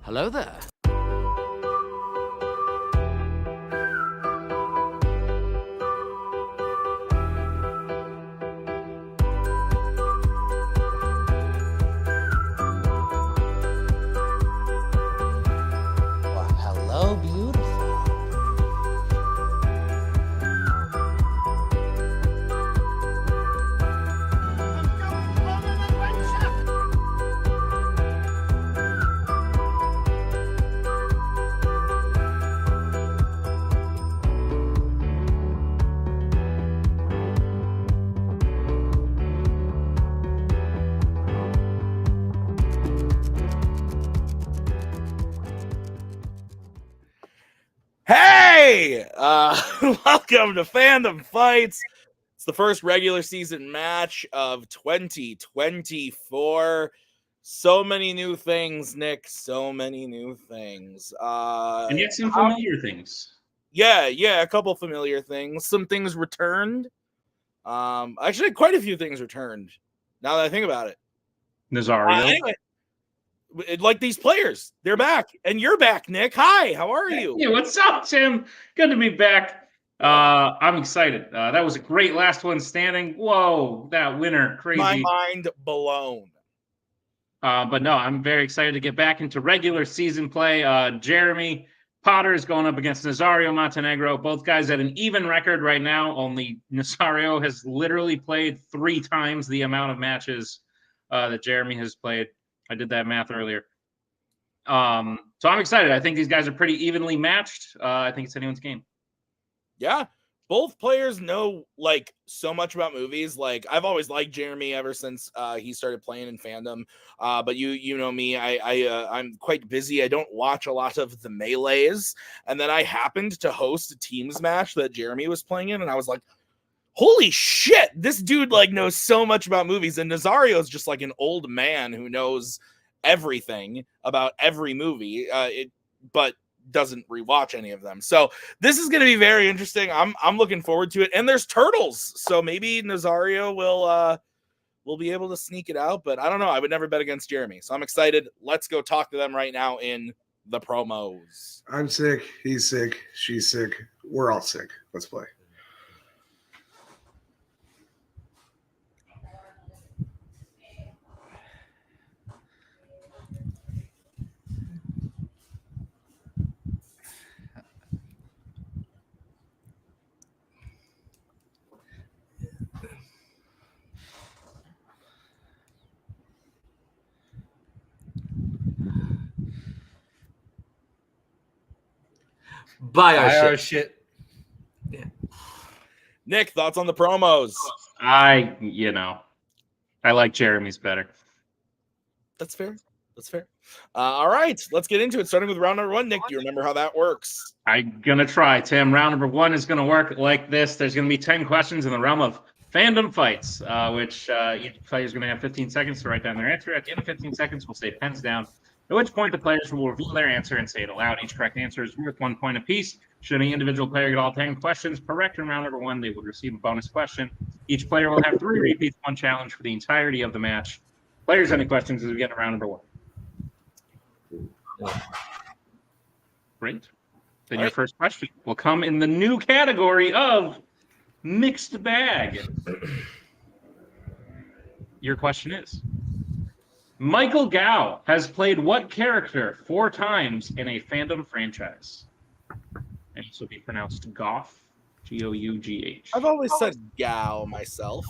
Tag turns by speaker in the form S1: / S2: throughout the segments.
S1: Hello there.
S2: Well, hello, beautiful.
S3: Hey! Welcome to Fandom Fights. It's the first regular season match of 2024. So many new things, Nick. So many new things.
S4: And yet some familiar things.
S3: Yeah, a couple familiar things. Some things returned. Actually, quite a few things returned. Now that I think about it.
S4: Nazario.
S3: Anyway, like these players, they're back, and you're back, Nick. Hi, how are you?
S4: Hey, what's up, Tim? Good to be back. I'm excited. That was a great last one standing. Whoa, that winner, crazy.
S3: My mind blown.
S4: But no, I'm very excited to get back into regular season play. Jeremy Potter is going up against Nazario Montenegro. Both guys at an even record right now. Only Nazario has literally played 3 times the amount of matches that Jeremy has played. I did that math earlier. So I'm excited. I think these guys are pretty evenly matched. I think it's anyone's game.
S3: Yeah. Both players know like so much about movies. Like I've always liked Jeremy ever since he started playing in Fandom. But you know me, I'm quite busy. I don't watch a lot of the melees. And then I happened to host a teams match that Jeremy was playing in, and I was like, holy shit, this dude like knows so much about movies. And Nazario is just like an old man who knows everything about every movie, but doesn't rewatch any of them. So this is going to be very interesting. I'm looking forward to it. And there's turtles, so maybe Nazario will be able to sneak it out. But I don't know. I would never bet against Jeremy, so I'm excited. Let's go talk to them right now in the promos.
S5: I'm sick. He's sick. She's sick. We're all sick. Let's play.
S1: Buy our shit.
S3: Yeah. Nick, thoughts on the promos?
S4: I like Jeremy's better.
S3: That's fair. All right, let's get into it. Starting with round number 1. Nick, do you remember how that works?
S4: I'm going to try, Tim. Round number 1 is going to work like this. There's going to be 10 questions in the realm of Fandom Fights, which each player is going to have 15 seconds to write down their answer. At the end of 15 seconds, we'll say pens down, at which point the players will reveal their answer and say it aloud. Each correct answer is worth 1 point apiece. Should any individual player get all 10 questions correct in round number 1, they would receive a bonus question. Each player will have 3 repeats, 1 challenge for the entirety of the match. Players, any questions as we get to round number 1? Great. Then your first question will come in the new category of mixed bag. Your question is, Michael Gow has played what character 4 times in a Fandom franchise? And this will be pronounced Gough, G-O-U-G-H.
S3: I've always said Gow myself.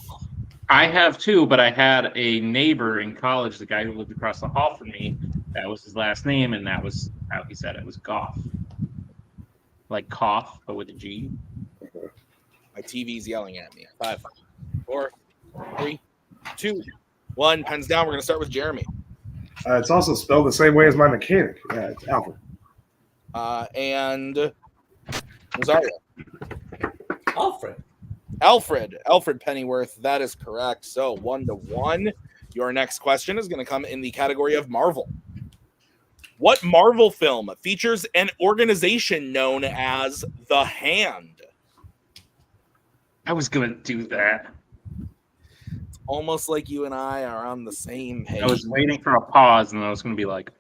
S4: I have too, but I had a neighbor in college, the guy who lived across the hall from me, that was his last name, and that was how he said it. It was Gough. Like cough, but with a G.
S3: My TV's yelling at me. 5, 4, 3, 2, 1. Pens down. We're going to start with Jeremy.
S5: It's also spelled the same way as my mechanic. It's Alfred.
S3: And Nazario. Alfred Pennyworth. That is correct. So 1-1. Your next question is going to come in the category of Marvel. What Marvel film features an organization known as The Hand?
S4: I was going to do that.
S3: It's almost like you and I are on the same page.
S4: I was waiting for a pause, and I was going to be like,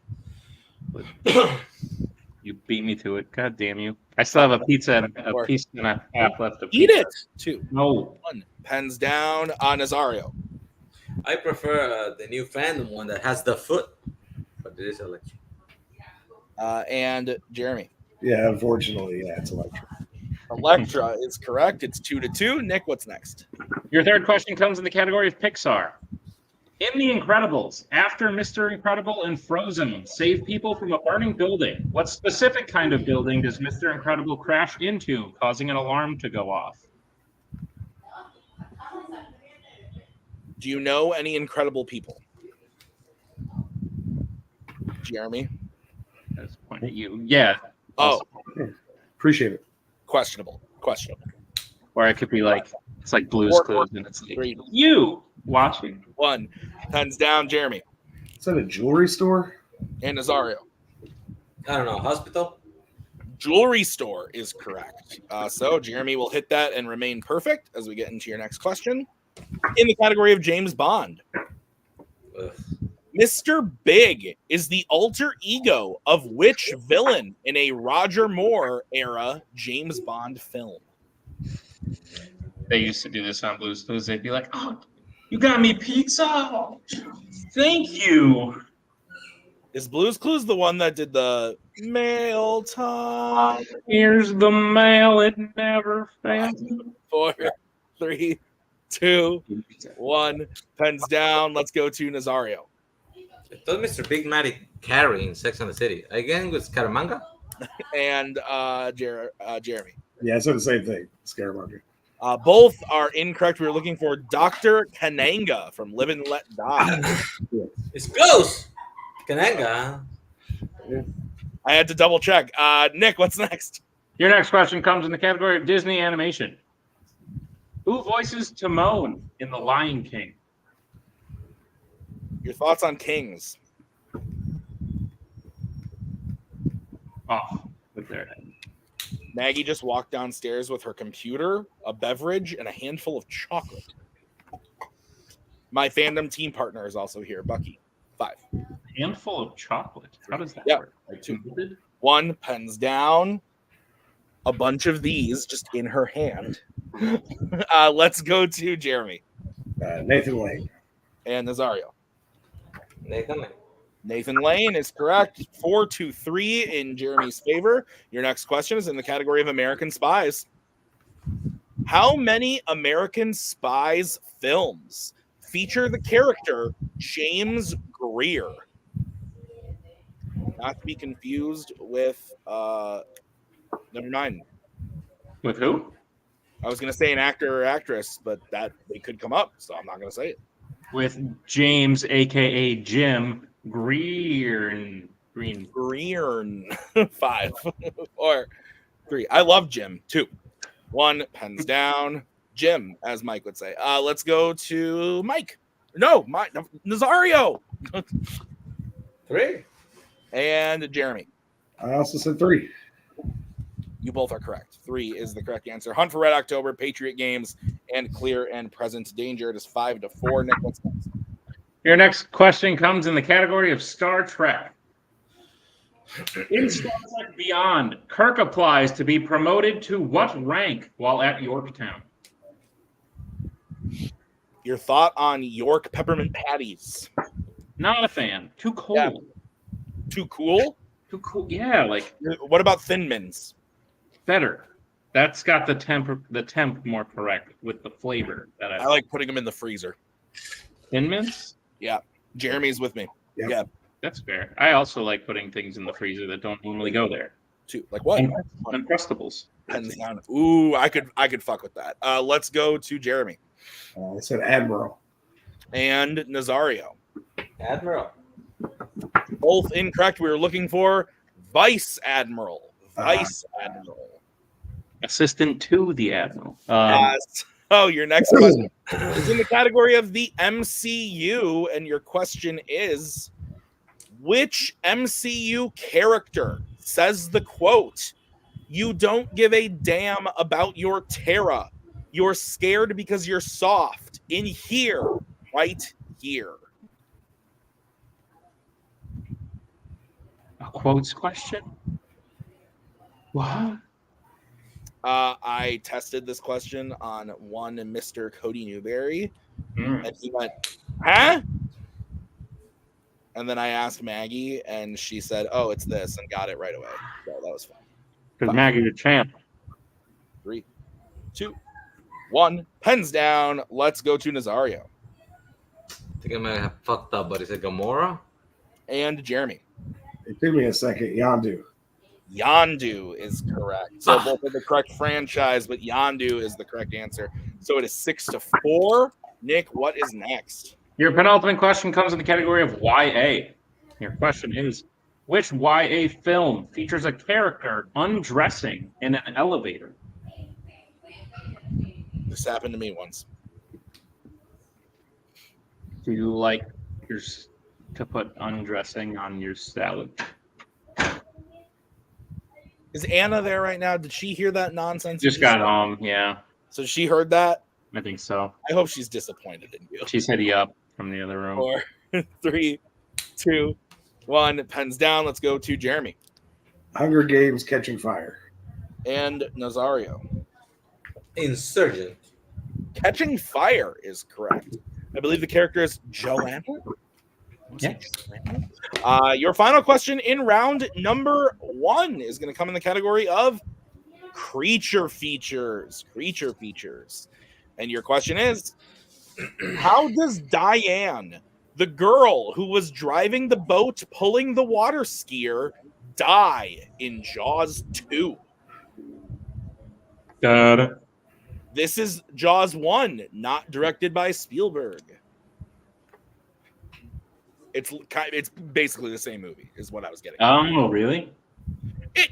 S4: You beat me to it. God damn you! I still have a pizza and a piece and a half left of
S3: Eat
S4: pizza.
S3: it. 2,
S4: No.
S3: 1. Pens down. Nazario.
S1: I prefer the new Fandom one that has the foot, but it is electric.
S3: And Jeremy.
S5: Yeah, unfortunately, yeah, it's electric.
S3: Electra is correct. It's 2-2. Nick, what's next?
S4: Your third question comes in the category of Pixar. In The Incredibles, after Mr. Incredible and Frozen save people from a burning building, what specific kind of building does Mr. Incredible crash into, causing an alarm to go off?
S3: Do you know any incredible people? Jeremy?
S4: That's a point at you. Yeah.
S3: Oh,
S5: Appreciate it.
S3: questionable.
S4: Or it could be like, it's like Blue's Clues, and it's like,
S3: 3,
S4: you watching.
S3: 1. Pens down. Jeremy.
S5: Is that a jewelry store?
S3: And Nazario.
S1: I don't know, hospital?
S3: Jewelry store is correct. So Jeremy will hit that and remain perfect as we get into your next question. In the category of James Bond,
S1: Ugh.
S3: Mr. Big is the alter ego of which villain in a Roger Moore era James Bond film?
S4: They used to do this on Blue's Clues. They'd be like, oh, you got me pizza. Thank you.
S3: Is Blue's Clues the one that did the mail time?
S4: Here's the mail. It never fails.
S3: 4, 3, 2, 1. Pens down. Let's go to Nazario.
S1: I thought Mr. Big Matty Carey in Sex and the City. Again with Scaramanga?
S3: And Jeremy.
S5: Yeah, I said the same thing. Scaramanga.
S3: Both are incorrect. We were looking for Dr. Kananga from Live and Let Die.
S1: It's close! Kananga.
S3: I had to double check. Nick, what's next?
S4: Your next question comes in the category of Disney animation. Who voices Timon in The Lion King?
S3: Your thoughts on Kings?
S4: Off with their head.
S3: Maggie just walked downstairs with her computer, a beverage, and a handful of chocolate. My fandom team partner is also here, Bucky. 5.
S4: Handful of chocolate. How does that
S3: Yep.
S4: work? Like 2
S3: 1. Pens down. A bunch of these just in her hand. Let's go to Jeremy
S5: Nathan Lane.
S3: and Nazario.
S1: Nathan.
S3: Nathan Lane is correct. 4-3 in Jeremy's favor. Your next question is in the category of American Spies. How many American Spies films feature the character James Greer? Not to be confused with never mind.
S4: With who?
S3: I was going to say an actor or actress, but that they could come up, so I'm not going to say it.
S4: With James, a.k.a. Jim Green.
S3: 5, 4, 3. I love Jim. 2, 1. Pens down. Jim, as Mike would say. Let's go to Mike. No, Nazario.
S1: 3.
S3: And Jeremy.
S5: I also said 3.
S3: You both are correct. 3 is the correct answer. Hunt for Red October, Patriot Games, and Clear and Present Danger. It is 5-4. Nick, what's next?
S4: Your next question comes in the category of Star Trek. In Star Trek Beyond, Kirk applies to be promoted to what rank while at Yorktown?
S3: Your thought on York peppermint patties?
S4: Not a fan. Too cold.
S3: Yeah. Too cool?
S4: Too cool. Yeah, like
S3: What about Thin Mints?
S4: better. That's got the temp more correct with the flavor that
S3: I like putting them in the freezer.
S4: Thin Mints?
S3: Yeah. Jeremy's with me.
S5: Yep.
S3: Yeah.
S4: That's fair. I also like putting things in the freezer that don't normally go there.
S3: 2. Like what?
S4: Uncrustables.
S3: Pens down. Ooh, I could fuck with that. Let's go to Jeremy
S5: I said Admiral.
S3: and Nazario.
S1: Admiral.
S3: Both incorrect. We were looking for Vice Admiral. Vice Admiral.
S4: Assistant to the Admiral.
S3: So your next question is in the category of the MCU, and your question is, which MCU character says the quote, "You don't give a damn about your Terra. You're scared because you're soft." In here, right here.
S4: quotes question? What?
S3: I tested this question on one Mr. Cody Newberry, and he went, "Huh?" And then I asked Maggie, and she said, "Oh, it's this," and got it right away. So that was fun.
S4: Because Maggie the champ.
S3: 3, 2, 1. Pens down. Let's go to Nazario
S1: I think I might have fucked up, but is it Gamora?
S3: and Jeremy.
S5: It took me a second. Yondu.
S3: Yondu is correct. So both are the correct franchise, but Yondu is the correct answer. So it is 6-4. Nick, what is next?
S4: Your penultimate question comes in the category of YA. Your question is, which YA film features a character undressing in an elevator?
S3: This happened to me once.
S4: Do you like to put undressing on your salad?
S3: Is Anna there right now? Did she hear that nonsense?
S4: Just got home, yeah.
S3: So she heard that?
S4: I think so.
S3: I hope she's disappointed in you.
S4: She's hitting up from the other room.
S3: 4, 3, 2, 1. Pens down. Let's go to Jeremy
S5: Hunger Games Catching Fire.
S3: and Nazario.
S1: Insurgent.
S3: Catching Fire is correct. I believe the character is Joanna.
S4: Yeah.
S3: Your final question in round number 1 is going to come in the category of creature features. Creature features. And your question is, how does Diane, the girl who was driving the boat pulling the water skier, die in Jaws 2? This is Jaws 1, not directed by Spielberg. It's basically the same movie, is what I was getting.
S4: Oh, really?
S3: It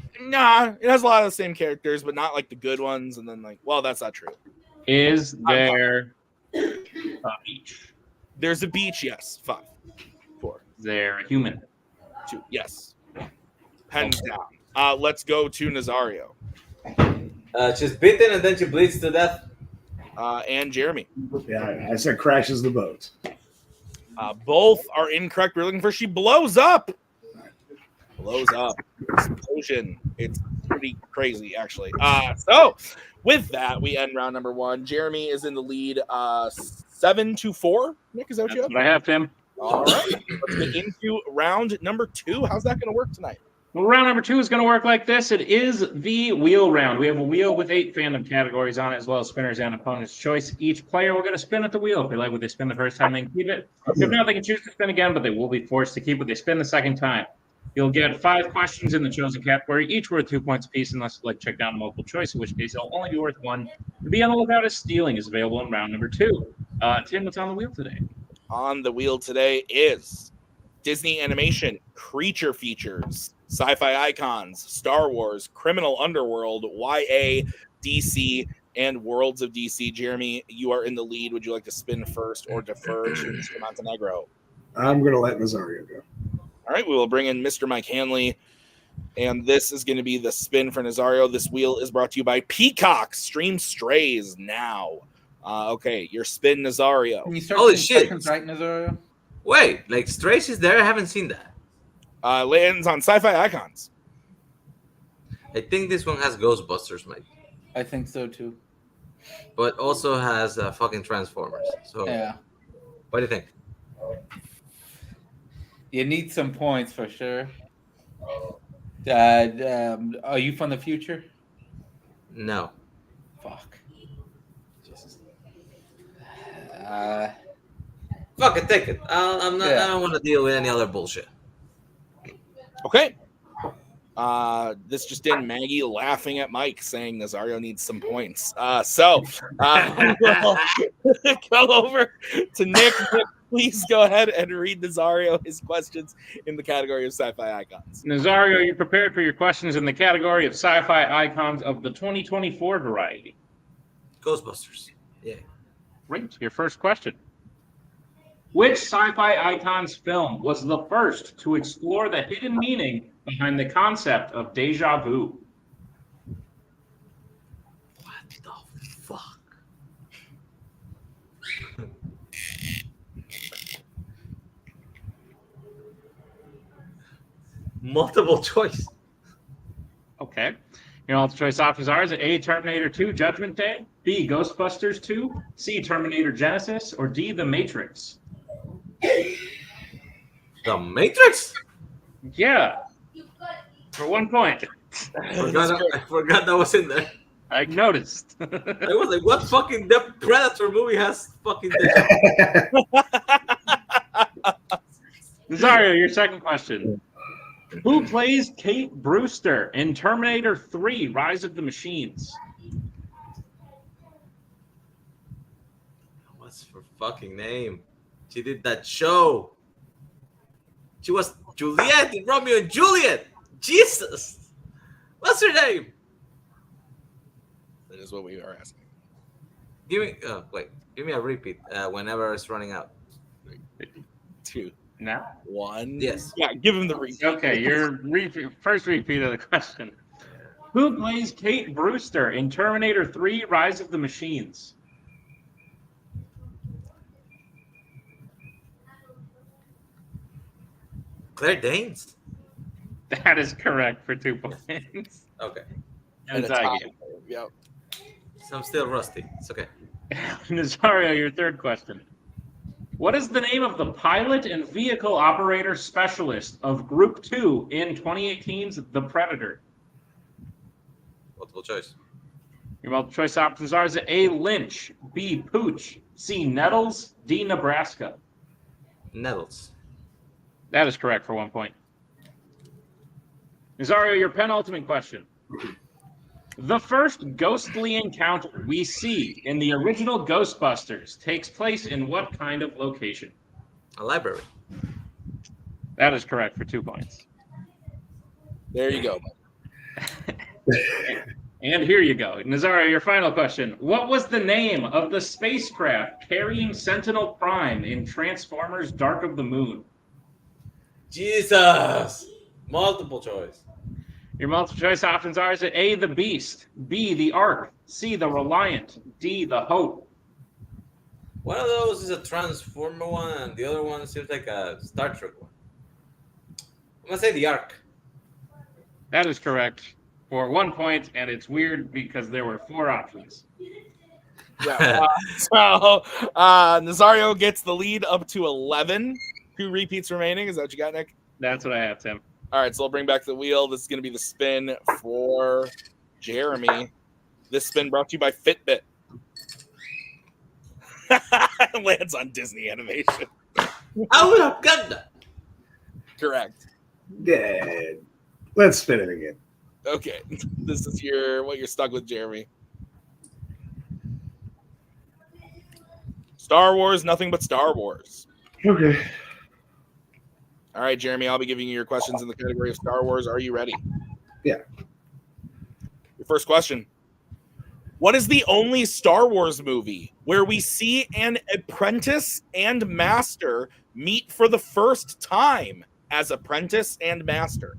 S3: has a lot of the same characters, but not like the good ones. And then that's not true.
S4: Is there a beach?
S3: There's a beach, yes. 5, 4,
S4: Is there a human?
S3: 2, yes. Pens down. Let's go to Nazario
S1: She's bitten and then she bleeds to death.
S3: and Jeremy.
S5: Yeah, I said crashes the boat.
S3: Both are incorrect. We're looking for she blows up. Blows up. Explosion. It's pretty crazy, actually. So with that, we end round number 1. Jeremy is in the lead 7-4. Nick, is that what you have?
S4: That's what I have, Tim.
S3: All right. Let's get into round number 2. How's that going to work tonight?
S4: Well, round number 2 is going to work like this. It is the wheel round. We have a wheel with 8 fandom categories on it, as well as spinners and opponent's choice. Each player will get a spin at the wheel. If they like what they spin the first time, they can keep it. If not, they can choose to spin again, but they will be forced to keep what they spin the second time. You'll get 5 questions in the chosen category, each worth 2 points apiece, unless you like check down a multiple choice, in which case it'll only be worth 1. To be on the lookout as stealing is available in round number 2. Tim, what's on the wheel today?
S3: On the wheel today is Disney animation, creature features, sci-fi icons, Star Wars, criminal underworld, YA, DC, and Worlds of DC. Jeremy, you are in the lead. Would you like to spin first or defer to Mr. Montenegro?
S5: I'm going to let Nazario go.
S3: All right, we will bring in Mr. Mike Hanley, and this is going to be the spin for Nazario. This wheel is brought to you by Peacock. Stream Strays now. Okay, your spin, Nazario.
S2: Can you start
S1: Holy
S2: in
S1: shit.
S2: seconds, right, Nazario?
S1: Wait, like Strays is there? I haven't seen that.
S3: Lands on sci-fi icons.
S1: I think this one has Ghostbusters, Mike,
S2: I think so too.
S1: but also has fucking Transformers. So,
S2: Yeah.
S1: what do you think?
S2: You need some points for sure. Are you from the future?
S1: No.
S2: Fuck.
S1: Fuck it, take it. I'm not.
S2: Yeah.
S1: I don't want to deal with any other bullshit.
S3: Okay. This just in, Maggie laughing at Mike saying Nazario needs some points. So we'll go over to Nick. Nick, please go ahead and read Nazario his questions in the category of sci-fi icons.
S4: Nazario, you prepared for your questions in the category of sci-fi icons of the 2024 variety.
S1: Ghostbusters. Yeah.
S4: Great. Your first question. Which sci-fi icons film was the first to explore the hidden meaning behind the concept of deja vu?
S1: What the fuck? Multiple choice.
S4: Okay. Your multiple choice options are: is it A, Terminator 2, Judgment Day, B, Ghostbusters 2, C, Terminator Genesis, or D, The Matrix?
S1: The Matrix?
S4: Yeah. For 1 point.
S1: I forgot that was in there.
S4: I noticed.
S1: I was like, what fucking the Predator movie has fucking deja vu?
S4: Nazario, your second question. Who plays Kate Brewster in Terminator 3, Rise of the Machines?
S1: What's her fucking name? She did that show. She was Juliet in Romeo and Juliet. Jesus. What's her name?
S3: That is what we are asking.
S1: Give me a repeat whenever it's running out.
S3: 2,
S4: No.
S3: 1.
S1: Yes.
S3: Yeah, give him the repeat.
S4: Okay, your first repeat of the question. Who plays Kate Brewster in Terminator 3, Rise of the Machines?
S1: Claire Danes.
S4: That is correct for 2 points.
S1: Okay.
S3: And a
S4: Nazario.
S3: tie. Yep.
S1: So I'm still rusty. It's okay.
S4: Nazario, your third question. What is the name of the pilot and vehicle operator specialist of Group 2 in 2018's The Predator?
S1: Multiple choice.
S4: Your multiple choice options are: is it A, Lynch, B, Pooch, C, Nettles, D, Nebraska?
S1: Nettles.
S4: That is correct for 1 point. Nazario, your penultimate question. The first ghostly encounter we see in the original Ghostbusters takes place in what kind of location?
S1: A library.
S4: That is correct for 2 points.
S3: There you go.
S4: And here you go. Nazario, your final question. What was the name of the spacecraft carrying Sentinel Prime in Transformers Dark of the Moon?
S1: Jesus. Multiple choice.
S4: Your multiple choice options are: is it A, the Beast, B, the Ark, C, the Reliant, D, the Hope?
S1: One of those is a Transformer one, and the other one seems like a Star Trek one. I'm gonna say the Ark.
S4: That is correct for 1 point, and it's weird because there were 4 options.
S3: Yeah. So Nazario gets the lead up to 11. 2 repeats remaining. Is that what you got, Nick?
S4: That's what I have, Tim.
S3: All right, so I'll bring back the wheel. This is going to be the spin for Jeremy. This spin brought to you by Fitbit. Lands on Disney animation.
S1: I would have got that.
S3: Correct.
S5: Yeah. Let's spin it again.
S3: Okay, this is what you're stuck with, Jeremy. Star Wars, nothing but Star Wars.
S5: Okay.
S3: All right, Jeremy, I'll be giving you your questions in the category of Star Wars. Are you ready?
S5: Yeah.
S3: Your first question. What is the only Star Wars movie where we see an apprentice and master meet for the first time as apprentice and master?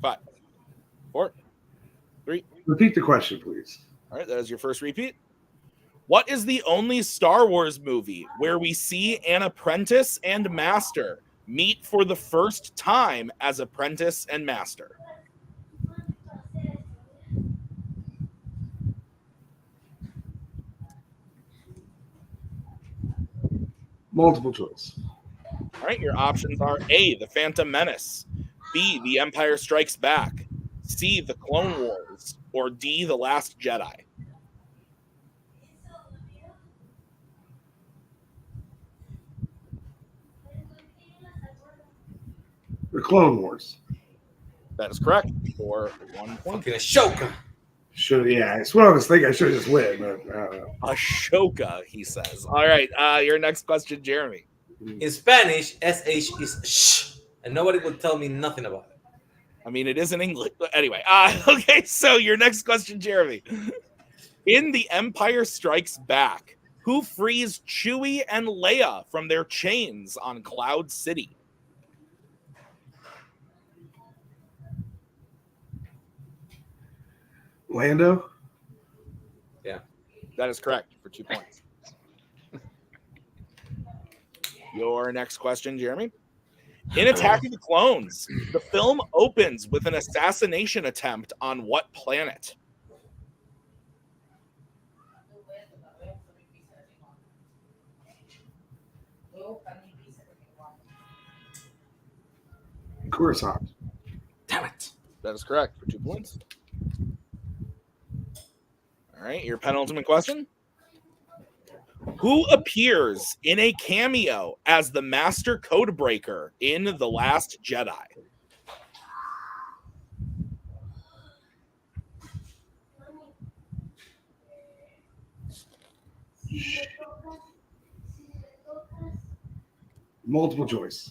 S3: Five, 4, 3.
S5: Repeat the question, please.
S3: All right, that is your first repeat. What is the only Star Wars movie where we see an apprentice and master meet for the first time as apprentice and master?
S5: Multiple choice.
S3: All right, your options are A, The Phantom Menace, B, The Empire Strikes Back, C, The Clone Wars, or D, The Last Jedi.
S5: The Clone Wars.
S3: That is correct for 1 point.
S1: Fucking Ashoka.
S5: It's what I was thinking. I should have just went, but I don't know.
S3: Ashoka, he says. All right, your next question, Jeremy.
S1: In Spanish, SH is sh, and nobody will tell me nothing about it.
S3: I mean, it is in English. But anyway, okay, so your next question, Jeremy. In The Empire Strikes Back, who frees Chewie and Leia from their chains on Cloud City?
S5: Lando?
S3: That is correct for 2 points. Your next question, Jeremy. In Attack of the Clones, the film opens with an assassination attempt on what planet?
S5: Coruscant.
S1: Damn it.
S3: That is correct for 2 points. All right, your penultimate question. Who appears in a cameo as the Master Codebreaker in The Last Jedi?
S5: Multiple choice.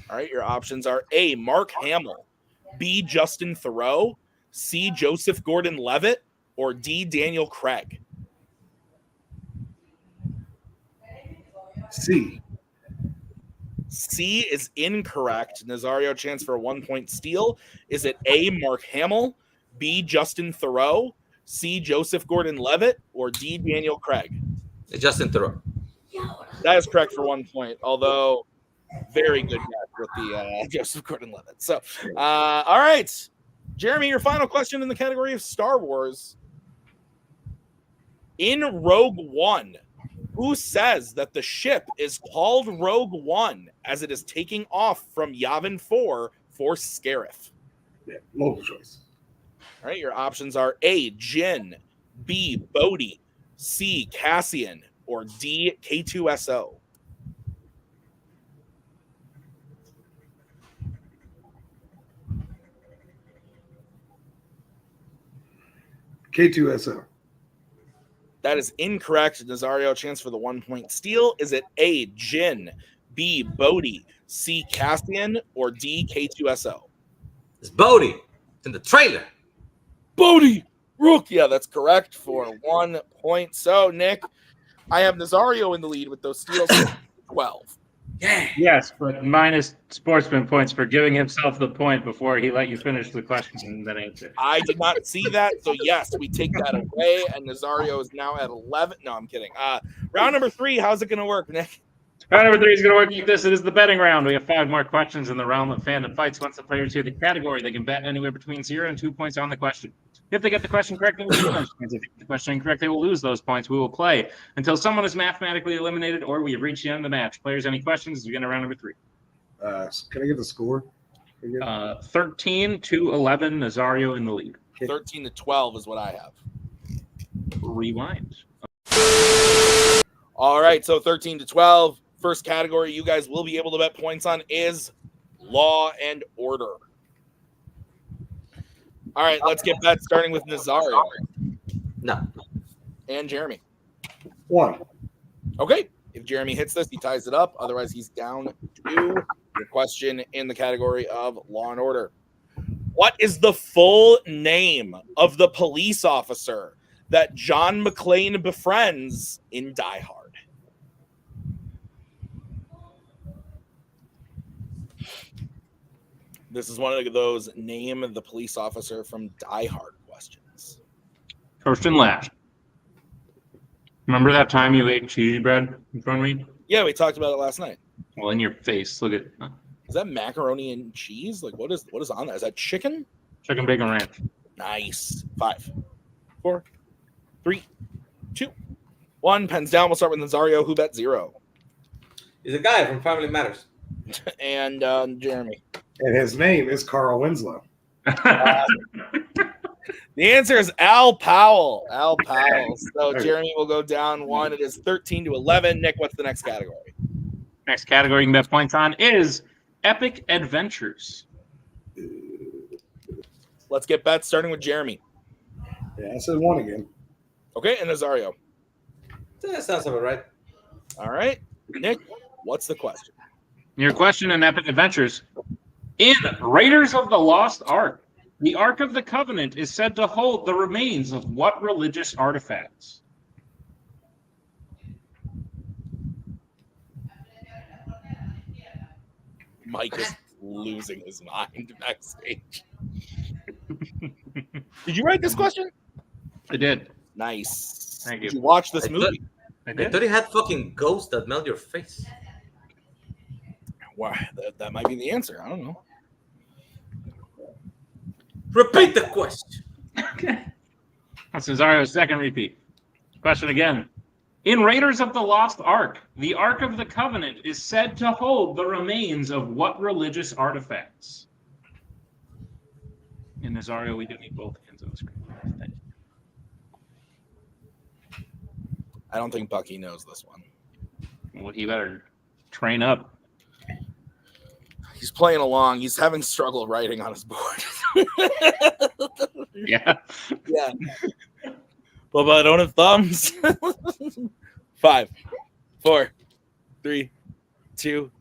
S3: All right, your options are A, Mark Hamill, B, Justin Theroux, C, Joseph Gordon-Levitt, or D, Daniel Craig.
S5: C.
S3: C is incorrect. Nazario, chance for a 1 point steal. Is it A, Mark Hamill, B, Justin Theroux, C, Joseph Gordon-Levitt, or D, Daniel Craig?
S1: It's Justin Theroux.
S3: That is correct for 1 point, although very good guess with the Joseph Gordon-Levitt. So, all right. Jeremy, your final question in the category of Star Wars. In Rogue One, who says that the ship is called Rogue One as it is taking off from Yavin 4 for Scarif?
S5: Yeah, multiple choice.
S3: All right, your options are A, Jin, B, Bodhi, C, Cassian, or D, K2SO.
S5: K2SO.
S3: That is incorrect. Nazario, chance for the 1 point steal. Is it A, Jin, B, Bodhi, C, Cassian, or D, K2SO?
S1: It's Bodhi. It's in the trailer.
S3: Bodhi, Rook. Yeah, that's correct for 1 point. So, Nick, I have Nazario in the lead with those steals. 12.
S1: Yeah.
S4: Yes, but minus sportsman points for giving himself the point before he let you finish the question and then answer.
S3: I did not see that. So, yes, we take that away. And Nazario is now at 11. No, I'm kidding. Round number 3, how's it going to work, Nick?
S4: Round number 3 is going to work like this. It is the betting round. We have 5 more questions in the realm of Fandom Fights. Once the players hear the category, they can bet anywhere between 0 and 2 points on the question. If they get the question correct, they will lose those points. If they get the question incorrect, they will lose those points. We will play until someone is mathematically eliminated or we have reached the end of the match. Players, any questions as we get to round number 3?
S5: Can I get the score?
S4: 13-11, Nazario in the lead.
S3: 13-12 is what I have.
S4: Rewind.
S3: All right, so 13-12. First category you guys will be able to bet points on is Law and Order. All right, let's get bets starting with Nazario
S1: No.
S3: and Jeremy.
S5: 1.
S3: Okay, if Jeremy hits this, he ties it up. Otherwise, he's down to your question in the category of Law and Order. What is the full name of the police officer that John McClane befriends in Die Hard? This is one of those name the police officer from Die Hard questions.
S4: First and last. Remember that time you ate cheesy bread in front of me?
S3: Yeah, we talked about it last night.
S4: Well, in your face. Look at
S3: Is that macaroni and cheese? Like, what is on that? Is that chicken?
S4: chicken bacon ranch.
S3: Nice. 5, 4, 3, 2, 1. Pens down. We'll start with Nazario, who bet 0.
S1: He's a guy from Family Matters.
S3: And Jeremy.
S5: And his name is Carl Winslow.
S3: The answer is Al Powell. Al Powell. So Jeremy will go down 1. It is 13-11. Nick, what's the next category?
S4: Next category you can bet points on is Epic Adventures.
S3: Let's get bets starting with Jeremy.
S5: Yeah, I said 1 again.
S3: Okay, and Nazario.
S1: That sounds about right.
S3: All right. Nick, what's the question?
S4: Your question in Epic Adventures. In Raiders of the Lost Ark, the Ark of the Covenant is said to hold the remains of what religious artifacts?
S3: Mike is losing his mind backstage. Did you write this question?
S4: I did.
S3: Nice.
S4: Thank
S3: Did
S4: you.
S3: you watch this
S1: I
S3: movie?
S4: I
S1: I
S4: did.
S1: thought he had fucking ghosts that melt your face.
S3: Why? That might be the answer. I don't know.
S1: Repeat the question.
S4: Okay. That's Nazario's second repeat. Question again. In Raiders of the Lost Ark, the Ark of the Covenant is said to hold the remains of what religious artifacts? In Nazario, we do need both hands on the screen. Thank you.
S3: I don't think Bucky knows this one.
S4: Well, he better train up.
S3: He's playing along. He's having struggle writing on his board.
S4: Yeah.
S3: Yeah. But I don't have thumbs. 5, 4, 3, 2,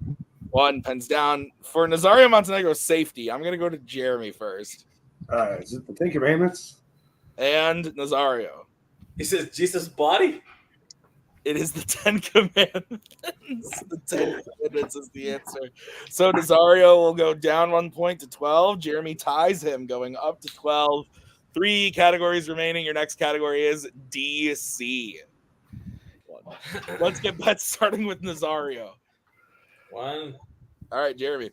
S3: 1. Pens down. For Nazario Montenegro's safety, I'm going to go to Jeremy first.
S5: Is it the Ten Commandments?
S3: And Nazario.
S1: He says Jesus' body?
S3: It is the 10 Commandments. The 10 Commandments is the answer. So Nazario will go down 1 point to 12. Jeremy ties him, going up to 12. 3 categories remaining. Your next category is DC. Let's get bets starting with Nazario.
S1: 1.
S3: All right, Jeremy.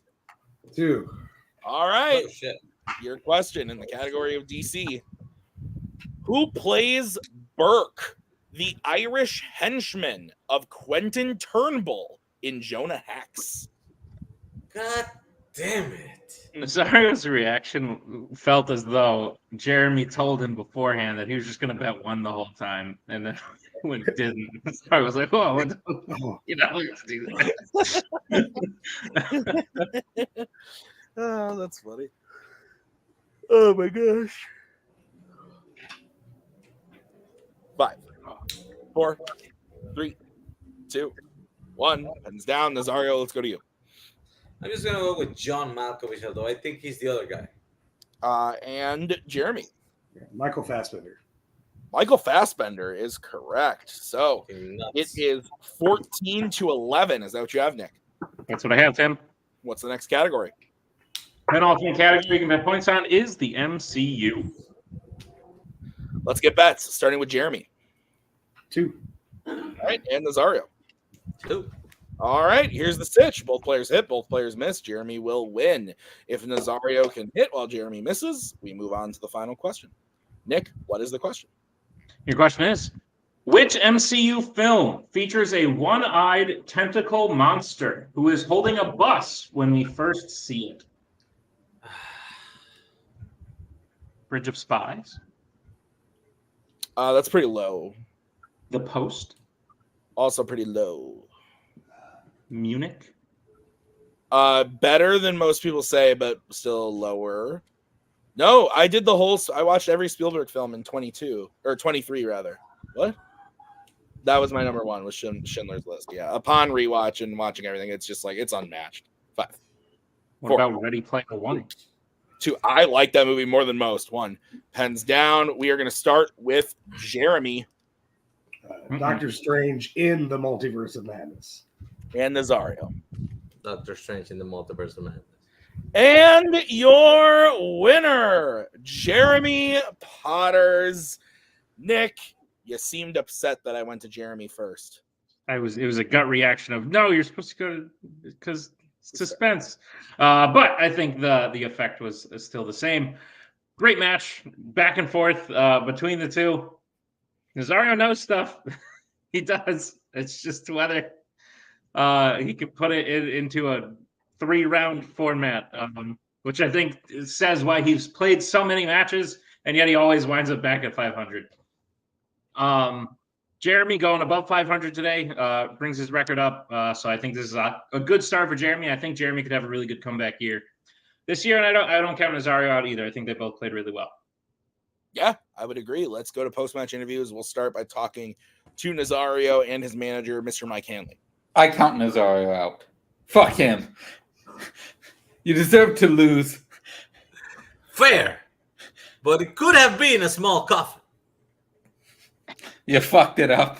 S5: 2.
S3: All right.
S1: Oh, shit.
S3: Your question in the category of DC. Who plays Burke, the Irish henchman of Quentin Turnbull in Jonah Hex?
S1: God damn it.
S4: Nazario's reaction felt as though Jeremy told him beforehand that he was just going to bet 1 the whole time. And then when it didn't, I was like, oh, you know, let's do that.
S3: Oh, that's funny. Oh my gosh. 5, 4, 3, 2, 1. Pens down. Nazario, let's go to you.
S1: I'm just going to go with John Malkovich, although I think he's the other guy.
S3: And Jeremy.
S5: Michael Fassbender.
S3: Michael Fassbender is correct. So
S1: Fucking nuts.
S3: it is 14 to 11. Is that what you have, Nick?
S4: That's what I have, Tim.
S3: What's the next category?
S4: Penultimate category you can bet points on is the MCU.
S3: Let's get bets, starting with Jeremy.
S5: 2.
S3: All right, and Nazario.
S1: 2.
S3: All right, here's the stitch. Both players hit, both players miss. Jeremy will win. If Nazario can hit while Jeremy misses, we move on to the final question. Nick, what is the question?
S4: Your question is, which MCU film features a one-eyed tentacle monster who is holding a bus when we first see it? Bridge of Spies?
S3: That's pretty low.
S4: The Post?
S3: Also pretty low.
S4: Munich?
S3: Better than most people say, but still lower. No, I did I watched every Spielberg film in 22 or 23 rather. What? That was my number 1 was Schindler's List. Yeah. Upon rewatch and watching everything, it's just like it's unmatched. 5.
S4: What
S3: 4.
S4: about Ready Player One?
S3: 2. I like that movie more than most. 1. Pens down. We are going to start with Jeremy
S5: Doctor Strange in the Multiverse of Madness.
S3: and Nazario.
S1: Doctor Strange in the Multiverse of Madness.
S3: And your winner, Jeremy Potters. Nick, you seemed upset that I went to Jeremy first.
S4: It was a gut reaction of, no, you're supposed to go because suspense. But I think the effect was still the same. Great match, back and forth between the two. Nazario knows stuff. He does. It's just whether he could put it into a 3-round format, which I think says why he's played so many matches, and yet he always winds up back at 500. Jeremy going above 500 today brings his record up. So I think this is a good start for Jeremy. I think Jeremy could have a really good comeback year this year, and I don't count Nazario out either. I think they both played really well.
S3: Yeah, I would agree. Let's go to post-match interviews. We'll start by talking to Nazario and his manager, Mr. Mike Hanley.
S2: I count Nazario out. Fuck him. You deserve to lose.
S1: Fair. But it could have been a small coffin.
S2: You fucked it up.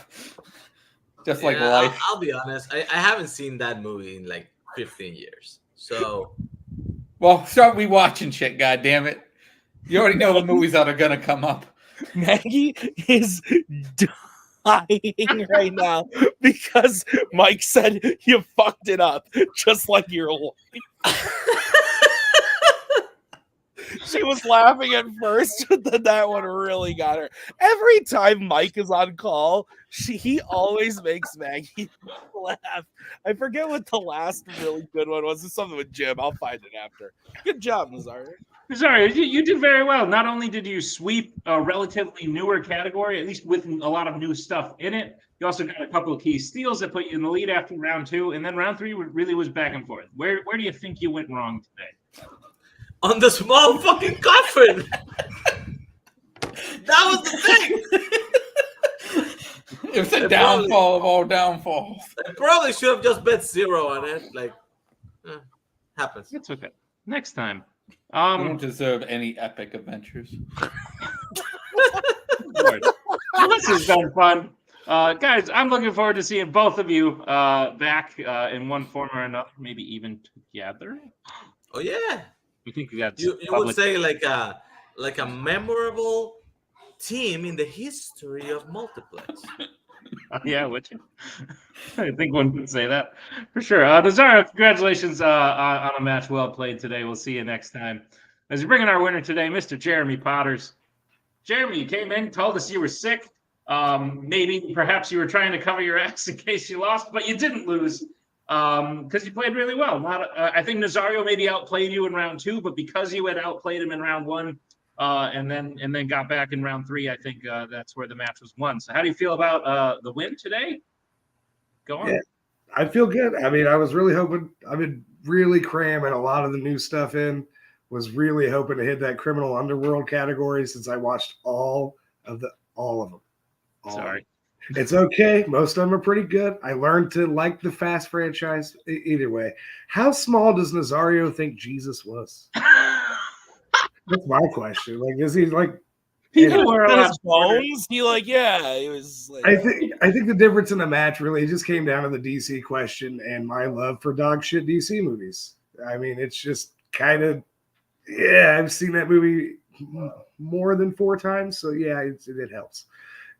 S2: Just like life.
S1: I'll be honest. I haven't seen that movie in like 15 years. So
S2: Well, start rewatching shit, goddammit. You already know the movies that are gonna come up.
S3: Maggie is dying right now because Mike said you fucked it up just like your wife. She was laughing at first, but then that one really got her. Every time Mike is on call, he always makes Maggie laugh. I forget what the last really good one was. It's something with Jim. I'll find it after. Good job, Nazario.
S4: Sorry, you did very well. Not only did you sweep a relatively newer category, at least with a lot of new stuff in it, you also got a couple of key steals that put you in the lead after round 2, and then round 3 really was back and forth. Where do you think you went wrong today?
S1: On the small fucking coffin. That was the thing.
S2: It was a downfall of all downfalls.
S1: I probably should have just bet 0 on it. Like, happens.
S4: It's okay. Next time.
S2: I don't deserve any epic adventures.
S4: Lord. Well, this has been fun. Guys, I'm looking forward to seeing both of you back in one form or another, maybe even together.
S1: Oh yeah.
S4: You think you got
S1: You would say like a memorable team in the history of multiplex.
S4: Yeah, would you? I think one could say that for sure. Nazario, congratulations on a match well played today. We'll see you next time. As we bring in our winner today, Mr. Jeremy Potters. Jeremy, you came in, told us you were sick. Maybe perhaps you were trying to cover your ass in case you lost, but you didn't lose. Because you played really well. I think Nazario maybe outplayed you in round 2, but because you had outplayed him in round 1, and then got back in round 3, I think that's where the match was won. So how do you feel about the win today? Go on.
S5: Yeah, I feel good. I mean, I was really hoping. I've been really cramming a lot of the new stuff in. Was really hoping to hit that criminal underworld category since I watched all of them.
S4: Sorry.
S5: It's okay. Most of them are pretty good. I learned to like the Fast franchise. Either way, how small does Nazario think Jesus was? That's my question. Like, is he like?
S4: People were a lot
S3: His bones. He like, yeah, he was. Like,
S5: I think the difference in the match really just came down to the DC question and my love for dog shit DC movies. I mean, it's just kind of, yeah. I've seen that movie more than 4 times, so yeah, it helps.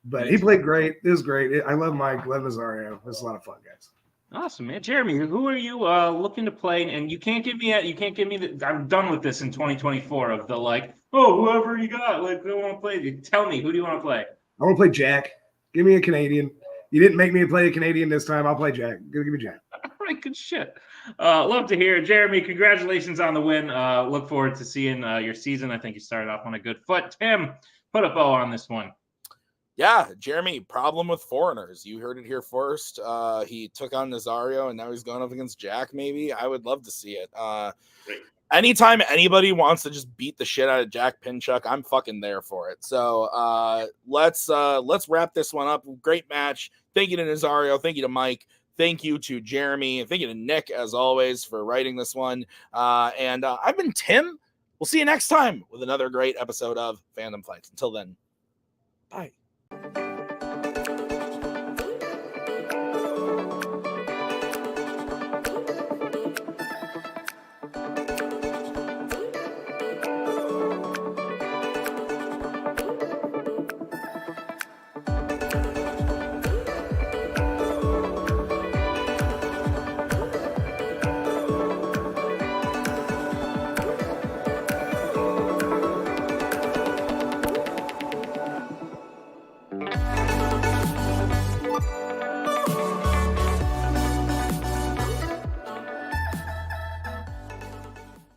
S5: But he played great. It was great. I love Mike. Love Nazario. It was a lot of fun, guys.
S4: Awesome, man. Jeremy, who are you looking to play? And you can't give me I'm done with this in 2024 of the like, oh, whoever you got, like, who want to play? Tell me, who do you want to play?
S5: I want to play Jack. Give me a Canadian. You didn't make me play a Canadian this time. I'll play Jack. Give me Jack.
S4: All right, good shit. Love to hear it. Jeremy, congratulations on the win. Look forward to seeing your season. I think you started off on a good foot. Tim, put a bow on this one.
S3: yeah, Jeremy, problem with foreigners. You heard it here first. He took on Nazario, and now he's going up against Jack, maybe. I would love to see it. Anytime anybody wants to just beat the shit out of Jack Pinchuk, I'm fucking there for it. So let's wrap this one up. Great match. Thank you to Nazario. Thank you to Mike. Thank you to Jeremy. And thank you to Nick, as always, for writing this one. And I've been Tim. We'll see you next time with another great episode of Fandom Fights. Until then, bye.